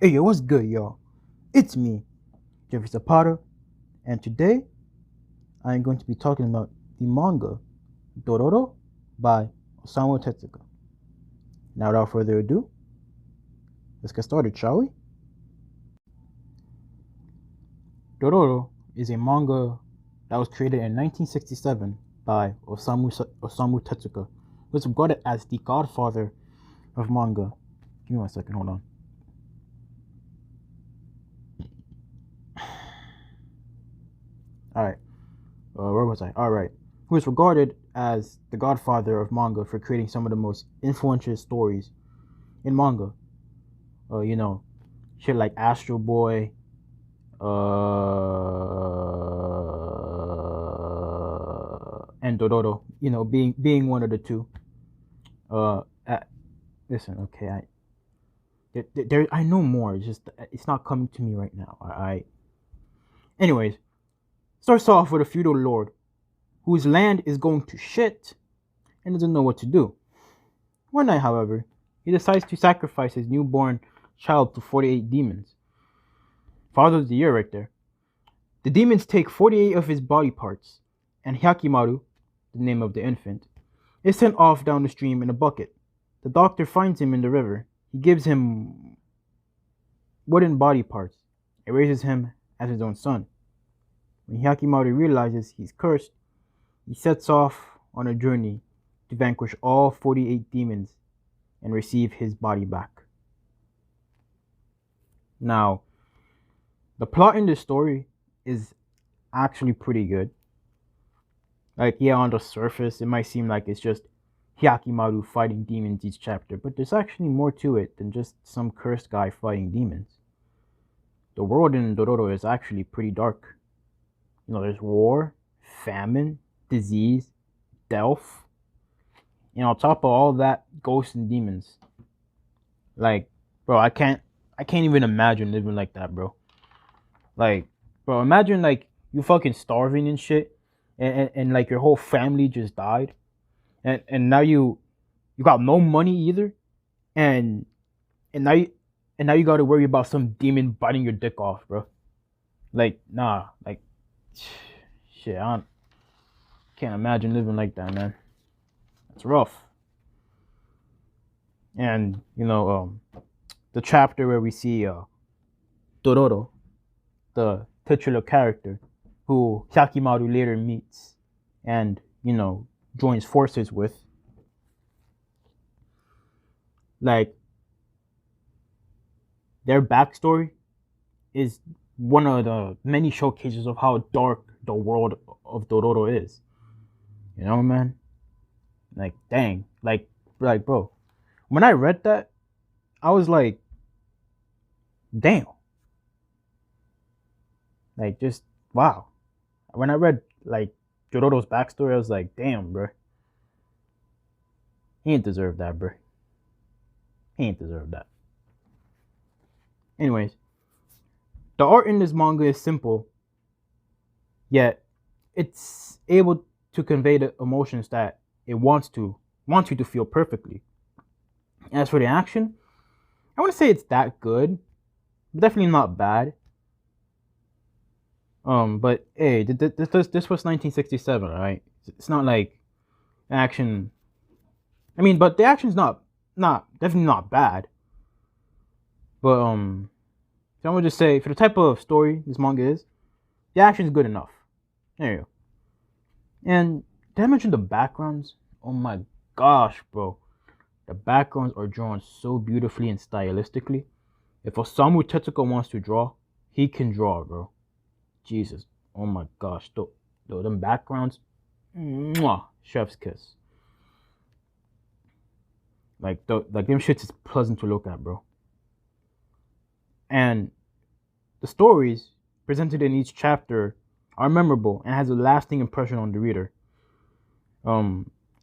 Hey yo, what's good, y'all? It's me, Jeffrey Zapata, and today I'm going to be talking about the manga Dororo by Osamu Tezuka. Now, without further ado, let's get started, shall we? Dororo is a manga that was created in 1967 by Osamu Tezuka, who is regarded as the godfather of manga. Give me 1 second, hold on. Alright, where was I? Alright. Who is regarded as the godfather of manga for creating some of the most influential stories in manga. Shit like Astro Boy, and Dororo. Being one of the two. Uh, uh Listen, okay, I know more. It's not coming to me right now. Anyways, starts off with a feudal lord whose land is going to shit and doesn't know what to do. One night, however, he decides to sacrifice his newborn child to 48 demons. Father of the year right there. The demons take 48 of his body parts, and Hyakimaru, the name of the infant, is sent off down the stream in a bucket. The doctor finds him in the river. He gives him wooden body parts and raises him as his own son. When Hyakimaru realizes he's cursed, he sets off on a journey to vanquish all 48 demons and receive his body back. Now, the plot in this story is actually pretty good. Like, yeah, on the surface, it might seem like it's just Hyakimaru fighting demons each chapter, but there's actually more to it than just some cursed guy fighting demons. The world in Dororo is actually pretty dark. There's war, famine, disease, death, and on top of all that, ghosts and demons. Like, bro, I can't even imagine living like that, bro. Like, bro, imagine like you fucking starving and shit, and like your whole family just died, and now you got no money either, and now you got to worry about some demon biting your dick off, bro. Like, nah, like, shit, I can't imagine living like that, man. It's rough. And the chapter where we see Dororo, the titular character, who Hyakimaru later meets and, joins forces with. Like, their backstory is one of the many showcases of how dark the world of Dororo is. Man? Like, dang. Like, bro. When I read that, I was like, damn. Like, just, wow. When I read, like, Dororo's backstory, I was like, damn, bro. He ain't deserve that, bro. He ain't deserve that. Anyways, the art in this manga is simple, yet it's able to convey the emotions that it wants you to feel perfectly. As for the action, I want to say it's that good, but definitely not bad. But hey, this was 1967, right? It's not like action. I mean, but the action's not definitely not bad. But so I'm gonna just say, for the type of story this manga is, the action's good enough. There you go. And did I mention the backgrounds? Oh my gosh, bro. The backgrounds are drawn so beautifully and stylistically. If Osamu Tezuka wants to draw, he can draw, bro. Jesus. Oh my gosh. Them backgrounds. Mwah, chef's kiss. Like them shits is pleasant to look at, bro. And the stories presented in each chapter are memorable and has a lasting impression on the reader.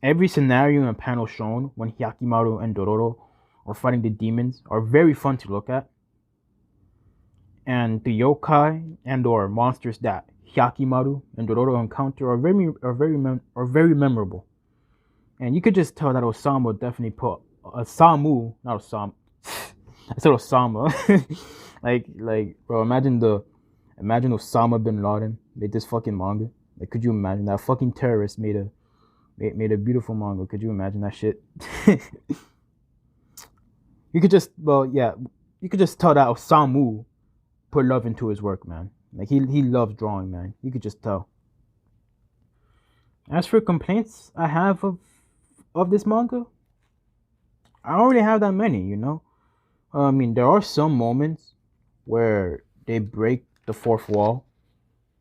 Every scenario and panel shown when Hyakimaru and Dororo are fighting the demons are very fun to look at. And the yokai and or monsters that Hyakimaru and Dororo encounter are very memorable. And you could just tell that Osamu definitely put I said Osama. Bro, imagine Osama bin Laden made this fucking manga. Like, could you imagine that fucking terrorist made a beautiful manga? Could you imagine that shit? You could just, well, yeah, you could just tell that Osamu put love into his work, man. Like he loves drawing, man. You could just tell. As for complaints I have of this manga, I don't really have that many, you know. I mean, there are some moments where they break the fourth wall.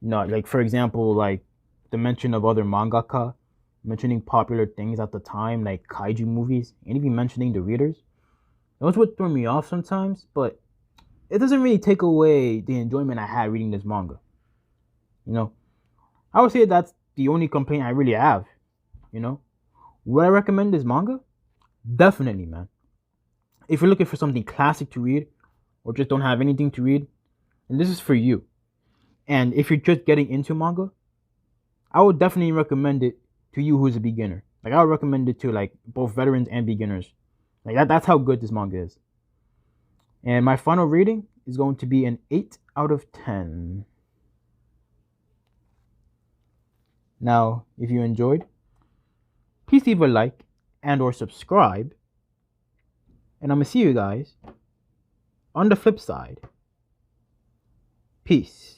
You know, like for example, like the mention of other mangaka, mentioning popular things at the time, like kaiju movies, and even mentioning the readers. Those would throw me off sometimes, but it doesn't really take away the enjoyment I had reading this manga. You know, I would say that's the only complaint I really have. You know, would I recommend this manga? Definitely, man. If you're looking for something classic to read, or just don't have anything to read, then this is for you. And if you're just getting into manga, I would definitely recommend it to you who's a beginner. Like I would recommend it to like both veterans and beginners. Like that's how good this manga is. And my final rating is going to be an 8 out of 10. Now, if you enjoyed, please leave a like and or subscribe. And I'm going to see you guys on the flip side. Peace.